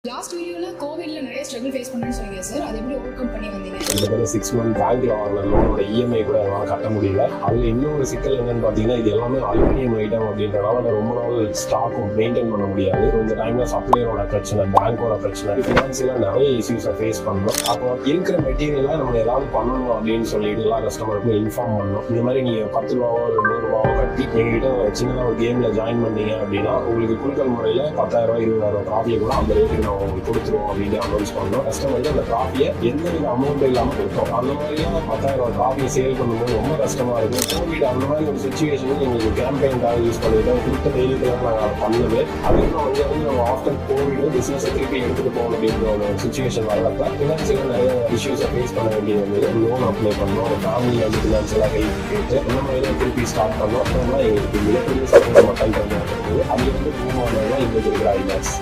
Last வீடியோல கோவிட்ல நிறைய struggle face பண்ணேன்னு சொன்னீங்க சார். அதை எப்படி ஓவர் கம் பண்ணி வந்தீங்க? கிட்டத்தட்ட 6 month பேங்க்ல வாங்கின லோனோட இஎம்ஐ கூட என்னால் கட்ட முடியல. அதுல இன்னொரு சிக்கல் என்னன்னு பார்த்தீங்கன்னா, இது எல்லாமே அலுமினியம் ஐட்டம் அப்படின்றனால ரொம்ப நாள் ஸ்டாக்கும் மெயின்டைன் பண்ண முடியாது. இந்த டைம்ல சப்ளையரோட பிரச்சனை, பேங்கோட பிரச்சனை, ஃபினான்சியலாக நிறைய இஷ்யூஸை ஃபேஸ் பண்ணணும். அப்போ இருக்கிற மெட்டீரியலாக நம்ம ஏதாவது பண்ணணும் அப்படின்னு சொல்லிட்டு எல்லா கஸ்டமருக்கும் இன்ஃபார்ம் பண்ணணும். இந்த மாதிரி நீங்க 10 ரூபாவோ 100 ரூபாவோ கட்டி எங்ககிட்ட சின்னதாக ஒரு கேம்ல ஜாயின் பண்ணீங்க அப்படின்னா உங்களுக்கு குழுக்கள் முறையில் 10,000 20,000 ட்ராஃபியை கூட அந்த ரேட்டுக்கு நான் உங்களுக்கு கொடுத்துருவோம் அப்படின்னு அனௌன்ஸ் பண்ணோம். கஸ்டமருக்கு அந்த ட்ராஃபியை எந்த வித அமௌண்ட் இல்லாமல் கொடுத்தோம். அந்த மாதிரிலாம் 10,000 ட்ராஃபியை சேல் பண்ணும்போது ரொம்ப கஷ்டமா இருக்கும். கோவிட் அந்த மாதிரி ஒரு சுச்சுவேஷனுக்கு எங்களுக்கு கேம்பெயின்காக யூஸ் பண்ணிட்டோம். கொடுத்த டெய்லிக்கெல்லாம் நாங்கள் அதை பண்ணவே அதுக்கு நம்ம ஆஃப்டர் கோவிட் பிசினஸை திருப்பி எடுத்துட்டு போகணும் அப்படின்ற ஒரு சுச்சுவேஷன் வரப்ப ஃபினான்சியலாக நிறைய இஷ்யூஸை ஃபேஸ் பண்ண வேண்டியது வந்து லோன் அப்ளை பண்ணோம். ஃபேமிலி வந்து ஃபினான்சியலாக ஹெல்ப் கேட்டு அந்த மாதிரி திருப்பி ஸ்டார்ட் பண்ணோம். அப்புறம்லாம் எங்களுக்கு மிகப்பெரிய சப்போர்ட் மக்கள் தந்தாங்க. அது வந்து மூவ் ஆனதுதான் எங்களுக்கு இருக்கிற ஐடியாஸ்.